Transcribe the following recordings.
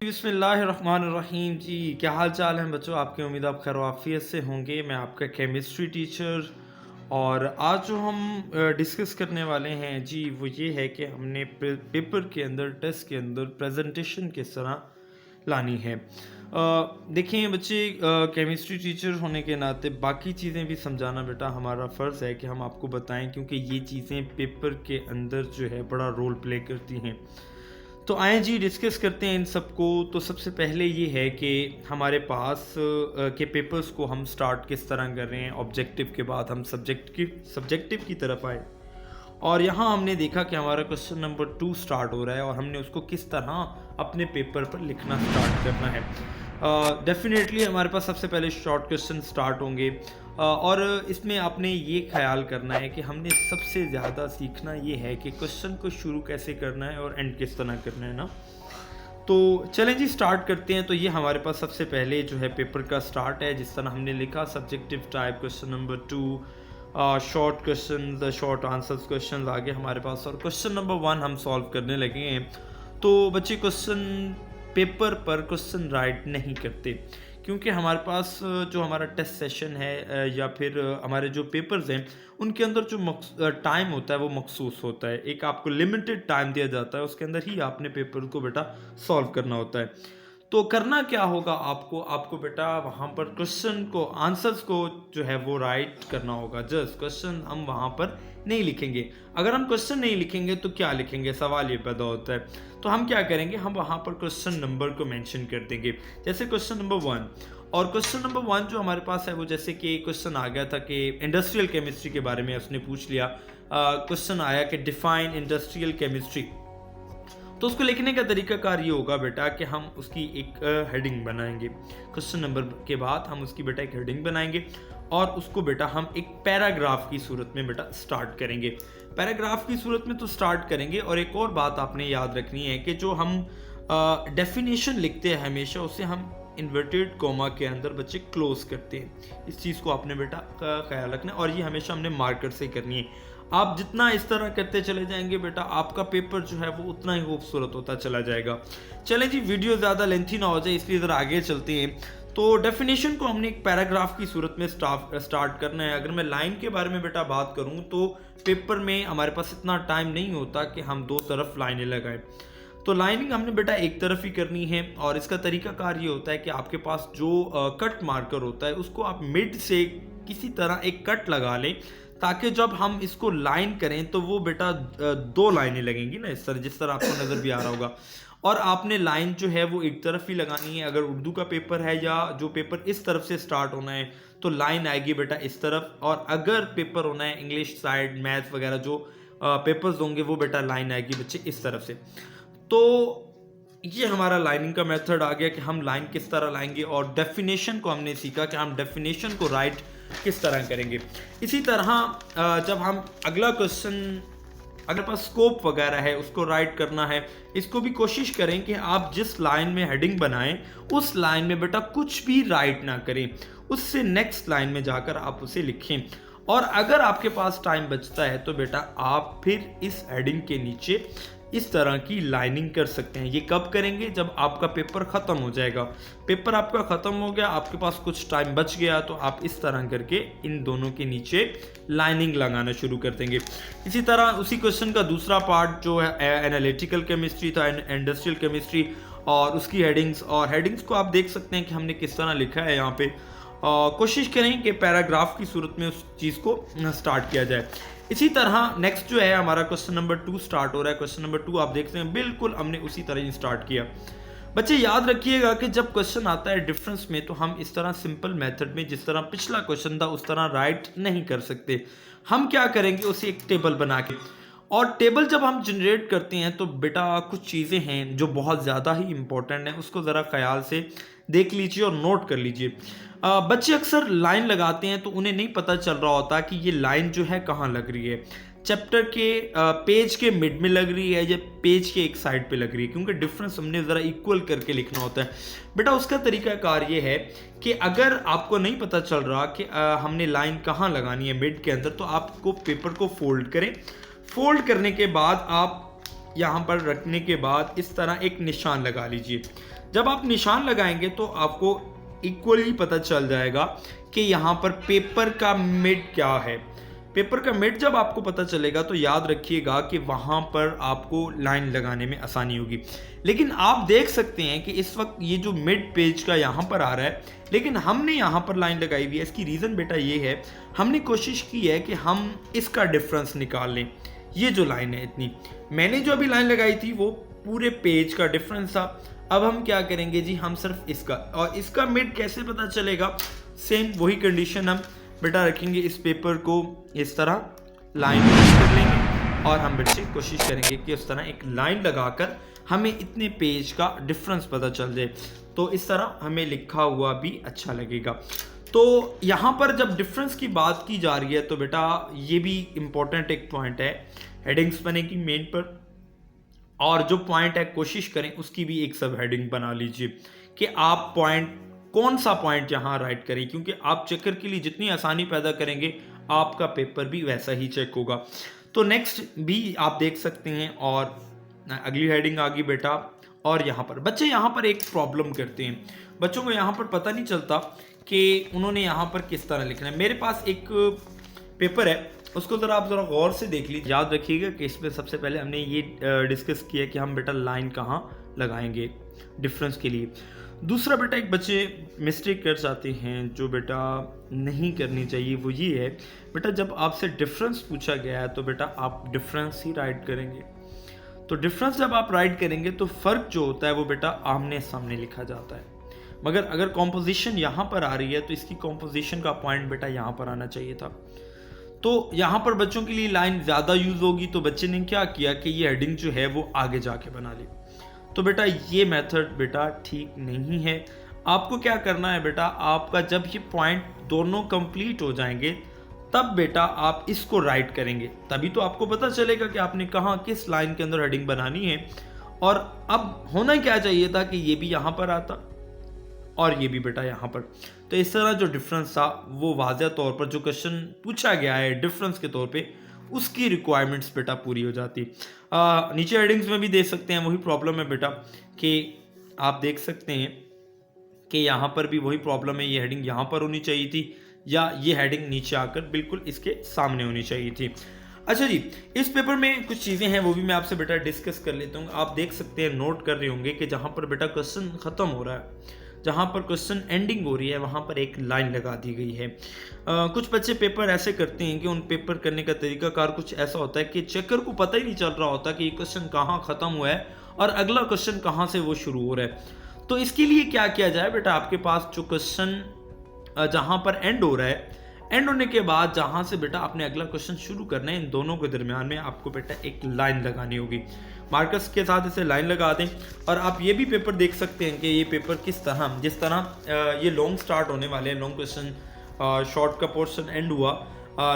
बिस्मिल्लाहिर्रहमानिर्रहीम जी, क्या हाल चाल है बच्चों आपके। उम्मीद आप खैर आफियत से होंगे। मैं आपका केमिस्ट्री टीचर और आज जो हम डिस्कस करने वाले हैं जी वो ये है कि हमने पेपर के अंदर टेस्ट के अंदर प्रेजेंटेशन किस तरह लानी है। देखिए बच्चे, केमिस्ट्री टीचर होने के नाते बाकी चीज़ें भी समझाना बेटा हमारा फ़र्ज़ है कि हम आपको बताएं, क्योंकि ये चीज़ें पेपर के अंदर जो है बड़ा रोल प्ले करती हैं। तो आए जी डिस्कस करते हैं इन सबको। तो सबसे पहले ये है कि हमारे पास के पेपर्स को हम स्टार्ट किस तरह कर रहे हैं। ऑब्जेक्टिव के बाद हम सब्जेक्टिव की तरफ आए और यहाँ हमने देखा कि हमारा क्वेश्चन नंबर 2 स्टार्ट हो रहा है और हमने उसको किस तरह अपने पेपर पर लिखना स्टार्ट करना है। डेफिनेटली हमारे पास सबसे पहले शॉर्ट क्वेश्चन स्टार्ट होंगे और इसमें आपने ये ख्याल करना है कि हमने सबसे ज़्यादा सीखना ये है कि क्वेश्चन को शुरू कैसे करना है और एंड किस तरह करना है ना। तो चलें जी स्टार्ट करते हैं। तो ये हमारे पास सबसे पहले जो है पेपर का स्टार्ट है, जिस तरह हमने लिखा subjective type question number 2, short question, the short answers question आगे हमारे पास और क्वेश्चन नंबर 1 हम सॉल्व करने लगे हैं। तो बच्चे क्वेश्चन पेपर पर क्वेश्चन राइट नहीं करते, क्योंकि हमारे पास जो हमारा टेस्ट सेशन है या फिर हमारे जो पेपर्स हैं उनके अंदर जो टाइम होता है वो मखसूस होता है। एक आपको लिमिटेड टाइम दिया जाता है, उसके अंदर ही आपने पेपर को बेटा सॉल्व करना होता है। तो करना क्या होगा आपको बेटा वहाँ पर क्वेश्चन को, आंसर्स को जो है वो राइट करना होगा। जस्ट क्वेश्चन हम वहाँ पर नहीं लिखेंगे। अगर हम क्वेश्चन नहीं लिखेंगे तो क्या लिखेंगे, सवाल ये पैदा होता है। तो हम क्या करेंगे, हम वहाँ पर क्वेश्चन नंबर को मेंशन कर देंगे। जैसे क्वेश्चन नंबर 1, और क्वेश्चन नंबर 1 जो हमारे पास है वो जैसे कि क्वेश्चन आ गया था कि इंडस्ट्रियल केमिस्ट्री के बारे में उसने पूछ लिया। क्वेश्चन आया कि डिफाइन इंडस्ट्रियल केमिस्ट्री। तो उसको लिखने का तरीकाकार ये होगा बेटा कि हम उसकी एक हेडिंग बनाएंगे। क्वेश्चन नंबर के बाद हम उसकी बेटा एक हेडिंग बनाएंगे और उसको बेटा हम एक पैराग्राफ की सूरत में बेटा स्टार्ट करेंगे। पैराग्राफ की सूरत में तो स्टार्ट करेंगे। और एक और बात आपने याद रखनी है कि जो हम डेफिनेशन लिखते हैं हमेशा उसे हम इन्वर्टेड कोमा के अंदर बच्चे क्लोज करते हैं। इस चीज़ को आपने बेटा का ख्याल रखना है और ये हमेशा हमने मार्कर से करनी है। आप जितना इस तरह करते चले जाएंगे बेटा आपका पेपर जो है वो उतना ही खूबसूरत होता चला जाएगा। चलें जी, वीडियो ज़्यादा लेंथी ना हो जाए इसलिए ज़रा आगे चलते हैं। तो डेफिनेशन को हमने एक पैराग्राफ की सूरत में स्टार्ट करना है। अगर मैं लाइन के बारे में बेटा बात करूं तो पेपर में हमारे पास इतना टाइम नहीं होता कि हम दो तरफ लाइनें लगाएं। तो लाइनिंग हमने बेटा एक तरफ ही करनी है और इसका तरीकाकार ये होता है कि आपके पास जो कट मार्कर होता है उसको आप मिड से किसी तरह एक कट लगा लें, ताकि जब हम इसको लाइन करें तो वो बेटा 2 लाइनें लगेंगी ना, इस तरह जिस तरह आपको नज़र भी आ रहा होगा। और आपने लाइन जो है वो एक तरफ ही लगानी है। अगर उर्दू का पेपर है या जो पेपर इस तरफ से स्टार्ट होना है तो लाइन आएगी बेटा इस तरफ, और अगर पेपर होना है इंग्लिश साइड, मैथ्स वगैरह जो पेपर्स होंगे वो बेटा लाइन आएगी बच्चे इस तरफ से। तो ये हमारा लाइनिंग का मेथड आ गया कि हम लाइन किस तरह लाएंगे। और डेफिनेशन को हमने सीखा कि हम डेफिनेशन को राइट किस तरह करेंगे। इसी तरह जब हम अगला क्वेश्चन, अगर पास स्कोप वगैरह है उसको राइट करना है, इसको भी कोशिश करें कि आप जिस लाइन में हेडिंग बनाएं उस लाइन में बेटा कुछ भी राइट ना करें, उससे नेक्स्ट लाइन में जाकर आप उसे लिखें। और अगर आपके पास टाइम बचता है तो बेटा आप फिर इस हेडिंग के नीचे इस तरह की लाइनिंग कर सकते हैं। ये कब करेंगे, जब आपका पेपर ख़त्म हो जाएगा। पेपर आपका ख़त्म हो गया, आपके पास कुछ टाइम बच गया तो आप इस तरह करके इन दोनों के नीचे लाइनिंग लगाना शुरू कर देंगे। इसी तरह उसी क्वेश्चन का दूसरा पार्ट जो है एनालिटिकल केमिस्ट्री था, इंडस्ट्रियल केमिस्ट्री, और उसकी हेडिंग्स, और हेडिंग्स को आप देख सकते हैं कि हमने किस तरह लिखा है यहाँ पे। कोशिश करें कि पैराग्राफ की सूरत में उस चीज़ को स्टार्ट किया जाए। इसी तरह नेक्स्ट जो है हमारा क्वेश्चन नंबर 2 स्टार्ट हो रहा है। क्वेश्चन नंबर 2 आप देखते हैं बिल्कुल हमने उसी तरह ही स्टार्ट किया। बच्चे याद रखिएगा कि जब क्वेश्चन आता है डिफरेंस में तो हम इस तरह सिंपल मेथड में जिस तरह पिछला क्वेश्चन था उस तरह राइट नहीं कर सकते। हम क्या करेंगे, उसे एक टेबल बना के, और टेबल जब हम जनरेट करते हैं तो बेटा कुछ चीज़ें हैं जो बहुत ज़्यादा ही इंपॉर्टेंट हैं, उसको ज़रा ख्याल से देख लीजिए और नोट कर लीजिए। बच्चे अक्सर लाइन लगाते हैं तो उन्हें नहीं पता चल रहा होता कि ये लाइन जो है कहाँ लग रही है। चैप्टर के पेज के मिड में लग रही है या पेज के एक साइड पे लग रही है, क्योंकि डिफरेंस हमने ज़रा इक्वल करके लिखना होता है। बेटा उसका तरीकाकार ये है कि अगर आपको नहीं पता चल रहा कि हमने लाइन कहाँ लगानी है मिड के अंदर, तो आपको पेपर को फोल्ड करें। फोल्ड करने के बाद आप यहाँ पर रखने के बाद इस तरह एक निशान लगा लीजिए। जब आप निशान लगाएंगे तो आपको इक्वली पता चल जाएगा कि यहाँ पर पेपर का मिड क्या है। पेपर का मिड जब आपको पता चलेगा तो याद रखिएगा कि वहाँ पर आपको लाइन लगाने में आसानी होगी। लेकिन आप देख सकते हैं कि इस वक्त ये जो मिड पेज का यहाँ पर आ रहा है, लेकिन हमने यहाँ पर लाइन लगाई हुई है। इसकी रीज़न बेटा ये है, हमने कोशिश की है कि हम इसका डिफरेंस निकाल लें। ये जो लाइन है इतनी, मैंने जो अभी लाइन लगाई थी वो पूरे पेज का डिफरेंस था। अब हम क्या करेंगे जी, हम सिर्फ इसका, और इसका मिड कैसे पता चलेगा, सेम वही कंडीशन हम बेटा रखेंगे। इस पेपर को इस तरह लाइन कर लेंगे और हम बच्चे कोशिश करेंगे कि उस तरह एक लाइन लगाकर हमें इतने पेज का डिफरेंस पता चल जाए, तो इस तरह हमें लिखा हुआ भी अच्छा लगेगा। तो यहाँ पर जब डिफरेंस की बात की जा रही है तो बेटा ये भी इम्पोर्टेंट एक पॉइंट है, हेडिंग्स बनेगी मेन पर, और जो पॉइंट है कोशिश करें उसकी भी एक सब हेडिंग बना लीजिए कि आप पॉइंट, कौन सा पॉइंट यहाँ राइट करें, क्योंकि आप चेकर के लिए जितनी आसानी पैदा करेंगे आपका पेपर भी वैसा ही चेक होगा। तो नेक्स्ट भी आप देख सकते हैं, और अगली हेडिंग आ गई बेटा। और यहाँ पर बच्चे यहाँ पर एक प्रॉब्लम करते हैं, बच्चों को यहाँ पर पता नहीं चलता कि उन्होंने यहाँ पर किस तरह लिखना है। मेरे पास एक पेपर है, उसको ज़रा आप ज़रा गौर से देख लीजिए। याद रखिएगा कि इसमें सबसे पहले हमने ये डिस्कस किया कि हम बेटा लाइन कहाँ लगाएंगे डिफरेंस के लिए। दूसरा बेटा एक बच्चे मिस्टेक कर जाते हैं जो बेटा नहीं करनी चाहिए, वो ये है बेटा, जब आपसे डिफरेंस पूछा गया है तो बेटा आप डिफरेंस ही राइट करेंगे। तो डिफरेंस जब आप राइट करेंगे तो फ़र्क जो होता है वो बेटा आमने सामने लिखा जाता है। मगर अगर कॉम्पोजिशन यहाँ पर आ रही है तो इसकी कॉम्पोजिशन का पॉइंट बेटा यहाँ पर आना चाहिए था। तो यहाँ पर बच्चों के लिए लाइन ज़्यादा यूज़ होगी, तो बच्चे ने क्या किया कि ये हेडिंग जो है वो आगे जाके बना ली। तो बेटा ये मेथड बेटा ठीक नहीं है। आपको क्या करना है बेटा, आपका जब ये पॉइंट दोनों कंप्लीट हो जाएंगे तब बेटा आप इसको राइट करेंगे, तभी तो आपको पता चलेगा कि आपने कहाँ किस लाइन के अंदर हेडिंग बनानी है। और अब होना क्या चाहिए था कि ये भी यहाँ पर आता और ये भी बेटा यहाँ पर, तो इस तरह जो डिफरेंस था वो वाज़ह तौर पर जो क्वेश्चन पूछा गया है डिफरेंस के तौर पे उसकी रिक्वायरमेंट्स बेटा पूरी हो जाती। नीचे हेडिंग्स में भी देख सकते हैं वही प्रॉब्लम है बेटा, कि आप देख सकते हैं कि यहाँ पर भी वही प्रॉब्लम है, ये हेडिंग यहाँ पर होनी चाहिए थी या ये हेडिंग नीचे आकर बिल्कुल इसके सामने होनी चाहिए थी। अच्छा जी, इस पेपर में कुछ चीज़ें हैं वो भी मैं आपसे बेटा डिस्कस कर लेता हूँ। आप देख सकते हैं, नोट कर रहे होंगे कि जहाँ पर बेटा क्वेश्चन ख़त्म हो रहा है, जहाँ पर क्वेश्चन एंडिंग हो रही है, वहाँ पर एक लाइन लगा दी गई है। कुछ बच्चे पेपर ऐसे करते हैं कि उन पेपर करने का तरीकाकार कुछ ऐसा होता है कि चेकर को पता ही नहीं चल रहा होता कि ये क्वेश्चन कहाँ ख़त्म हुआ है और अगला क्वेश्चन कहाँ से वो शुरू हो रहा है। तो इसके लिए क्या किया जाए बेटा, आपके पास जो क्वेश्चन जहाँ पर एंड हो रहा है, एंड होने के बाद जहाँ से बेटा आपने अगला क्वेश्चन शुरू करना है, इन दोनों के दरमियान में आपको बेटा एक लाइन लगानी होगी। मार्कर्स के साथ इसे लाइन लगा दें। और आप ये भी पेपर देख सकते हैं कि ये पेपर किस तरह, जिस तरह ये लॉन्ग स्टार्ट होने वाले हैं, लॉन्ग क्वेश्चन, शॉर्ट का पोर्शन एंड हुआ,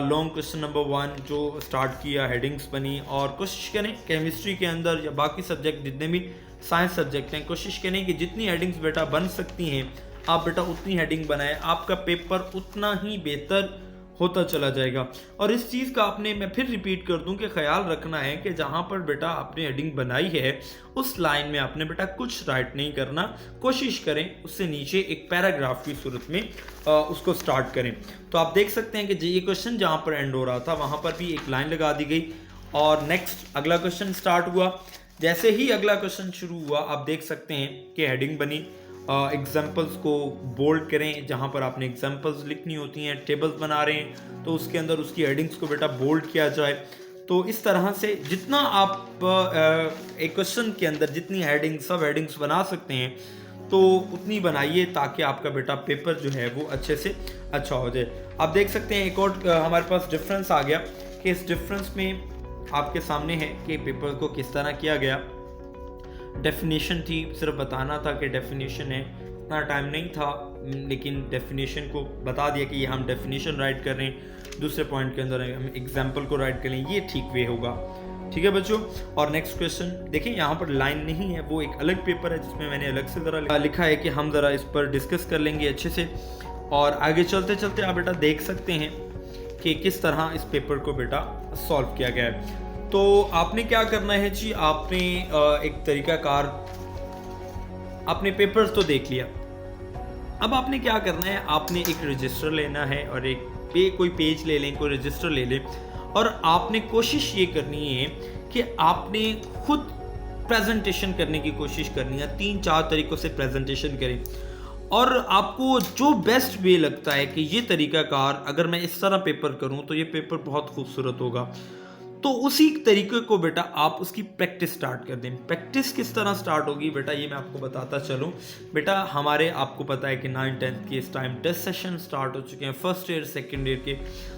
लॉन्ग क्वेश्चन नंबर 1 जो स्टार्ट किया, हेडिंग्स बनी। और कोशिश करें केमिस्ट्री के अंदर या बाकी सब्जेक्ट जितने भी साइंस सब्जेक्ट हैं, कोशिश करें कि जितनी हेडिंग्स बेटा बन सकती हैं आप बेटा उतनी हेडिंग बनाएं, आपका पेपर उतना ही बेहतर होता चला जाएगा। और इस चीज़ का आपने, मैं फिर रिपीट कर दूं कि ख्याल रखना है कि जहां पर बेटा आपने हेडिंग बनाई है उस लाइन में आपने बेटा कुछ राइट नहीं करना, कोशिश करें उससे नीचे एक पैराग्राफ की सूरत में उसको स्टार्ट करें। तो आप देख सकते हैं कि ये क्वेश्चन जहाँ पर एंड हो रहा था वहाँ पर भी एक लाइन लगा दी गई और नेक्स्ट अगला क्वेश्चन स्टार्ट हुआ। जैसे ही अगला क्वेश्चन शुरू हुआ आप देख सकते हैं कि हेडिंग बनी, एग्जाम्पल्स को बोल्ड करें, जहाँ पर आपने एग्जाम्पल्स लिखनी होती हैं, टेबल्स बना रहे हैं तो उसके अंदर उसकी हेडिंग्स को बेटा बोल्ड किया जाए। तो इस तरह से जितना आप एक क्वेश्चन के अंदर जितनी हेडिंग्स, सब हेडिंग्स बना सकते हैं तो उतनी बनाइए ताकि आपका बेटा पेपर जो है वो अच्छे से अच्छा हो जाए। आप देख सकते हैं एक और हमारे पास डिफरेंस आ गया कि इस डिफरेंस में आपके सामने है कि पेपर को किस तरह किया गया। डेफिनेशन थी, सिर्फ बताना था कि डेफिनेशन है, इतना टाइम नहीं था, लेकिन डेफिनेशन को बता दिया कि ये हम डेफिनेशन राइट कर रहे हैं, दूसरे पॉइंट के अंदर हम एग्जाम्पल को राइट कर लें, ये ठीक वे होगा। ठीक है बच्चों। और नेक्स्ट क्वेश्चन देखिए, यहाँ पर लाइन नहीं है, वो एक अलग पेपर है जिसमें मैंने अलग से ज़रा लिखा है कि हम ज़रा इस पर डिस्कस कर लेंगे अच्छे से। और आगे चलते चलते आप बेटा देख सकते हैं कि किस तरह इस पेपर को बेटा सॉल्व किया गया है। तो आपने क्या करना है जी, आपने एक तरीकाकार आपने पेपर्स तो देख लिया। अब आपने क्या करना है, आपने एक रजिस्टर लेना है और एक कोई पेज ले लें, कोई रजिस्टर ले लें, और आपने कोशिश ये करनी है कि आपने खुद प्रेजेंटेशन करने की कोशिश करनी है। 3-4 तरीकों से प्रेजेंटेशन करें, और आपको जो बेस्ट वे लगता है कि ये तरीकाकार अगर मैं इस तरह पेपर करूं तो ये पेपर बहुत खूबसूरत होगा, तो उसी तरीके को बेटा आप उसकी प्रैक्टिस स्टार्ट कर दें। प्रैक्टिस किस तरह स्टार्ट होगी बेटा, ये मैं आपको बताता चलूँ। बेटा हमारे, आपको पता है कि 9th-10th के इस टाइम टेस्ट सेशन स्टार्ट हो चुके हैं, फर्स्ट ईयर सेकेंड ईयर के।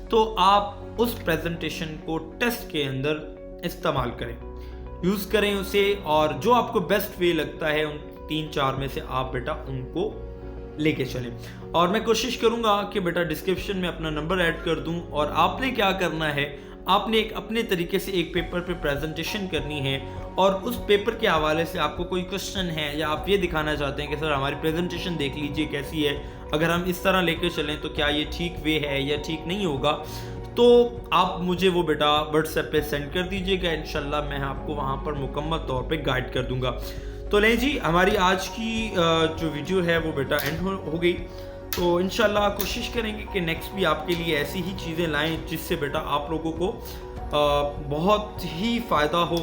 तो आप उस प्रेजेंटेशन को टेस्ट के अंदर इस्तेमाल करें, यूज़ करें उसे, और जो आपको बेस्ट वे लगता है उन 3-4 में से आप बेटा उनको लेके चलें। और मैं कोशिश करूंगा कि बेटा डिस्क्रिप्शन में अपना नंबर ऐड कर दूं, और आपने क्या करना है, आपने एक अपने तरीके से एक पेपर पे प्रेजेंटेशन करनी है, और उस पेपर के हवाले से आपको कोई क्वेश्चन है या आप ये दिखाना चाहते हैं कि सर हमारी प्रेजेंटेशन देख लीजिए कैसी है, अगर हम इस तरह लेके चलें तो क्या ये ठीक वे है या ठीक नहीं होगा, तो आप मुझे वो बेटा व्हाट्सएप पे सेंड कर दीजिएगा। इंशाल्लाह मैं आपको वहाँ पर मुकम्मल तौर पे गाइड कर दूंगा। तो लें जी, हमारी आज की जो वीडियो है वो बेटा एंड हो गई। तो इंशाल्लाह कोशिश करेंगे कि नेक्स्ट भी आपके लिए ऐसी ही चीज़ें लाएं जिससे बेटा आप लोगों को बहुत ही फ़ायदा हो।